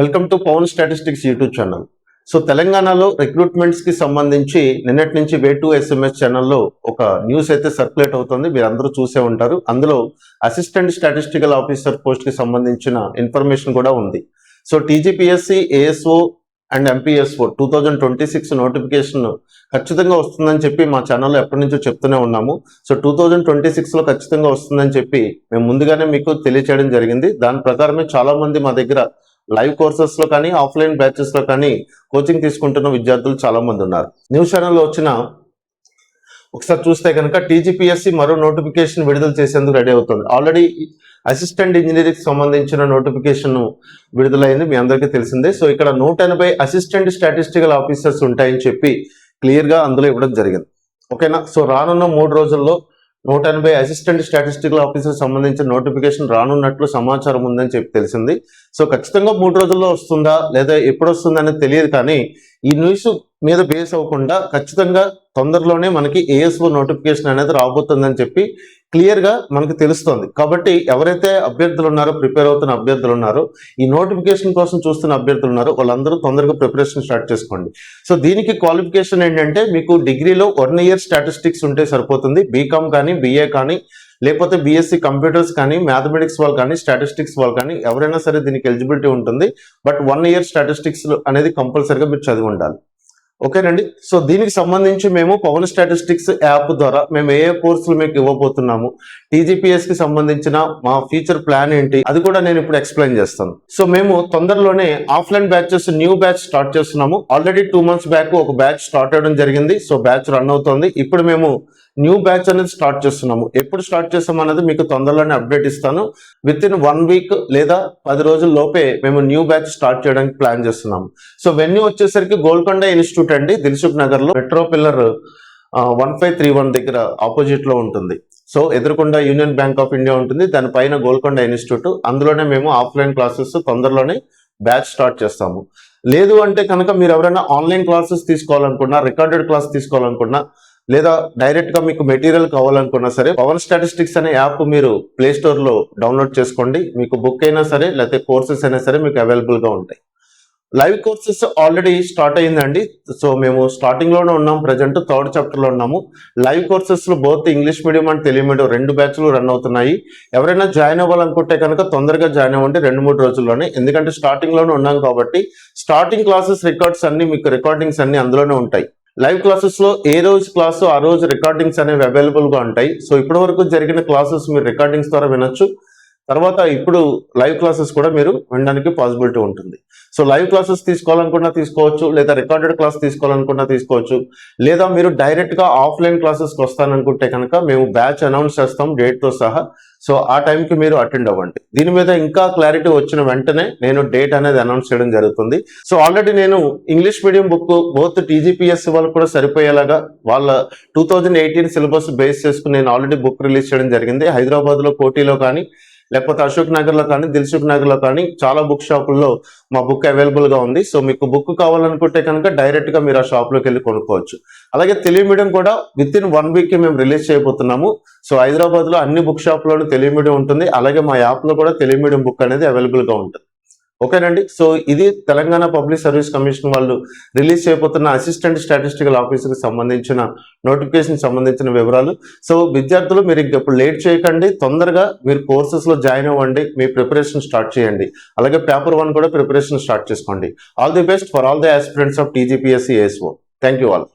Welcome to Pawan statistics YouTube channel. So తెలంగాణలో recruitments కి సంబంధించి నిన్నటి నుంచి వే2 SMS ఛానల్లో ఒక న్యూస్ అయితే సర్క్యులేట్ అవుతుంది. మీరు అందరూ చూసే ఉంటారు. అందులో అసిస్టెంట్ స్టాటిస్టికల్ ఆఫీసర్ పోస్ట్ కి సంబంధించిన ఇన్ఫర్మేషన్ కూడా ఉంది. So TGPSC ASO and MPSO 2026 notification ఖచ్చితంగా వస్తుందని చెప్పి మా ఛానల్లో ఎప్పటి నుంచో చెప్తూనే ఉన్నాము. సో 2026లో ఖచ్చితంగా వస్తుందని చెప్పి మేము ముందుగానే మీకు తెలియచేయడం జరిగింది. దాని ప్రకారమే చాలా మంది మా దగ్గర లైవ్ కోర్సెస్ లో కానీ ఆఫ్లైన్ బ్యాచెస్ లో కానీ కోచింగ్ తీసుకుంటున్న విద్యార్థులు చాలా మంది ఉన్నారు. న్యూస్ ఛానల్లో వచ్చిన ఒకసారి చూస్తే కనుక టీజీపీఎస్సీ మరో నోటిఫికేషన్ విడుదల చేసేందుకు రెడీ అవుతుంది. ఆల్రెడీ అసిస్టెంట్ ఇంజనీరింగ్ సంబంధించిన నోటిఫికేషన్ విడుదలైంది, మీ అందరికీ తెలిసిందే. సో ఇక్కడ 180 అసిస్టెంట్ స్టాటిస్టికల్ ఆఫీసర్స్ ఉంటాయని చెప్పి క్లియర్ గా అందులో ఇవ్వడం జరిగింది. ఓకేనా. సో రానున్న 3 రోజుల్లో 180 అసిస్టెంట్ స్టాటిస్టికల్ ఆఫీసర్ సంబంధించిన నోటిఫికేషన్ రానున్నట్లు సమాచారం ఉందని చెప్పి తెలిసింది. సో ఖచ్చితంగా 3 రోజుల్లో వస్తుందా లేదా ఎప్పుడు వస్తుందా అనేది తెలియదు, కానీ ఈ న్యూస్ మీద బేస్ అవ్వకుండా ఖచ్చితంగా తొందరలోనే మనకి ఏఎస్ఓ నోటిఫికేషన్ అనేది రాబోతుందని చెప్పి క్లియర్ గా మనకి తెలుస్తుంది. కాబట్టి ఎవరైతే అభ్యర్థులు ఉన్నారో, ప్రిపేర్ అవుతున్న అభ్యర్థులు ఉన్నారో, ఈ నోటిఫికేషన్ కోసం చూస్తున్న అభ్యర్థులు ఉన్నారో, వాళ్ళందరూ తొందరగా ప్రిపరేషన్ స్టార్ట్ చేసుకోండి. సో దీనికి క్వాలిఫికేషన్ ఏంటంటే మీకు డిగ్రీలో 1 ఇయర్ స్టాటిస్టిక్స్ ఉంటే సరిపోతుంది. బీకామ్ కానీ, బిఏ కానీ, లేకపోతే బీఎస్సీ కంప్యూటర్స్ కానీ, మ్యాథమెటిక్స్ వాళ్ళు కానీ, స్టాటిస్టిక్స్ వాళ్ళు కానీ ఎవరైనా సరే దీనికి ఎలిజిబిలిటీ ఉంటుంది. బట్ 1 ఇయర్ స్టాటిస్టిక్స్ అనేది కంపల్సరీగా మీరు చదివి ఉండాలి. ఓకేనండి. సో దీనికి సంబంధించి మేము పవన్ స్టాటిస్టిక్స్ యాప్ ద్వారా మేము ఏ కోర్సులు మీకు ఇవ్వబోతున్నాము, టీజీపీఎస్ కి సంబంధించిన మా ఫ్యూచర్ ప్లాన్ ఏంటి, అది కూడా నేను ఇప్పుడు ఎక్స్ప్లెయిన్ చేస్తాను. సో మేము తొందరలోనే offline batches new batch start చేస్తున్నాము. ఆల్రెడీ 2 months బ్యాక్ ఒక బ్యాచ్ స్టార్ట్ అవ్వడం జరిగింది. సో బ్యాచ్ రన్ అవుతుంది. ఇప్పుడు మేము న్యూ బ్యాచ్ అనేది స్టార్ట్ చేస్తున్నాము. ఎప్పుడు స్టార్ట్ చేస్తాం అనేది మీకు తొందరలోనే అప్డేట్ ఇస్తాను. విత్ ఇన్ 1 week లేదా 10 రోజుల లోపే మేము న్యూ బ్యాచ్ స్టార్ట్ చేయడానికి ప్లాన్ చేస్తున్నాము. సో వెన్యూ వచ్చేసరికి గోల్కొండ ఇన్స్టిట్యూట్ అండి, దిల్సుఖ్ నగర్ లో మెట్రో పిల్లర్ 1531 దగ్గర ఆపోజిట్ లో ఉంటుంది. సో ఎదురుకుండా యూనియన్ బ్యాంక్ ఆఫ్ ఇండియా ఉంటుంది, దానిపైన గోల్కొండ ఇన్స్టిట్యూట్. అందులోనే మేము ఆఫ్లైన్ క్లాసెస్ తొందరలోనే బ్యాచ్ స్టార్ట్ చేస్తాము. లేదు అంటే కనుక మీరు ఎవరైనా ఆన్లైన్ క్లాసెస్ తీసుకోవాలనుకున్నా, రికార్డెడ్ క్లాస్ తీసుకోవాలనుకున్నా, లేదా డైరెక్ట్ గా మీకు మెటీరియల్ కావాలనుకున్నా సరే పవన్ స్టాటిస్టిక్స్ అనే యాప్ మీరు ప్లే స్టోర్ లో డౌన్లోడ్ చేసుకోండి. మీకు బుక్ అయినా సరే లేకపోతే కోర్సెస్ అయినా సరే మీకు అవైలబుల్ గా ఉంటాయి. లైవ్ కోర్సెస్ ఆల్రెడీ స్టార్ట్ అయ్యిందండి. సో మేము స్టార్టింగ్ లోనే ఉన్నాం, ప్రజెంట్ 3rd chapter లో ఉన్నాము. లైవ్ కోర్సెస్ లో both English medium and Telugu medium 2 బ్యాచ్లు రన్ అవుతున్నాయి. ఎవరైనా జాయిన్ అవ్వాలనుకుంటే కనుక తొందరగా జాయిన్ అవ్వండి 2-3 రోజుల్లోనే. ఎందుకంటే స్టార్టింగ్ లోనే ఉన్నాం కాబట్టి స్టార్టింగ్ క్లాసెస్ రికార్డ్స్ అన్ని మీకు రికార్డింగ్స్ అన్ని అందులోనే ఉంటాయి. లైవ్ క్లాసెస్ లో ఏ రోజు క్లాసు ఆ రోజు రికార్డింగ్స్ అనేవి అవైలబుల్ గా ఉంటాయి. సో ఇప్పటి వరకు జరిగిన క్లాసెస్ మీరు రికార్డింగ్స్ ద్వారా వినొచ్చు. తర్వాత ఇప్పుడు లైవ్ క్లాసెస్ కూడా మీరు వినడానికి పాసిబిలిటీ ఉంటుంది. సో లైవ్ క్లాసెస్ తీసుకోవాలనుకున్నా తీసుకోవచ్చు, లేదా రికార్డెడ్ క్లాస్ తీసుకోవాలనుకున్నా తీసుకోవచ్చు, లేదా మీరు డైరెక్ట్ గా ఆఫ్లైన్ క్లాసెస్కి వస్తాననుకుంటే కనుక మేము బ్యాచ్ అనౌన్స్ చేస్తాం డేట్ తో సహా. సో ఆ టైంకి మీరు అటెండ్ అవ్వండి. దీని మీద ఇంకా క్లారిటీ వచ్చిన వెంటనే నేను డేట్ అనేది అనౌన్స్ చేయడం జరుగుతుంది. సో ఆల్రెడీ నేను English medium book both TGPS వాళ్ళకు కూడా సరిపోయేలాగా వాళ్ళ 2018 సిలబస్ బేస్ చేసుకుని నేను ఆల్రెడీ బుక్ రిలీజ్ చేయడం జరిగింది. హైదరాబాద్ లో కోటిలో కానీ, లేకపోతే అశోక్ నగర్ లో కానీ, దిల్సుఖ్ నగర్ లో కానీ చాలా బుక్ షాపుల్లో మా బుక్ అవైలబుల్ గా ఉంది. సో మీకు బుక్ కావాలనుకుంటే కనుక డైరెక్ట్ గా మీరు ఆ షాప్ లోకి వెళ్ళి కొనుక్కోవచ్చు. అలాగే తెలుగు మీడియం కూడా విత్ ఇన్ 1 week మేము రిలీజ్ చేయబోతున్నాము. సో హైదరాబాద్ లో అన్ని బుక్ షాప్ లోనూ తెలుగు మీడియం ఉంటుంది. అలాగే మా యాప్ లో కూడా తెలుగు మీడియం బుక్ అనేది అవైలబుల్ గా ఉంటుంది. ఓకేనండి. సో ఇది తెలంగాణ పబ్లిక్ సర్వీస్ కమిషన్ వాళ్ళు రిలీజ్ చేయబోతున్న అసిస్టెంట్ స్టాటిస్టికల్ ఆఫీసర్కి సంబంధించిన నోటిఫికేషన్ సంబంధించిన వివరాలు. సో విద్యార్థులు మీరు ఇంకెప్పుడు లేట్ చేయకండి, తొందరగా మీరు కోర్సెస్ లో జాయిన్ అవ్వండి, మీ ప్రిపరేషన్ స్టార్ట్ చేయండి. అలాగే పేపర్ 1 కూడా ప్రిపరేషన్ స్టార్ట్ చేసుకోండి. All the best for all the aspirants of TGPSC ASO. Thank you all.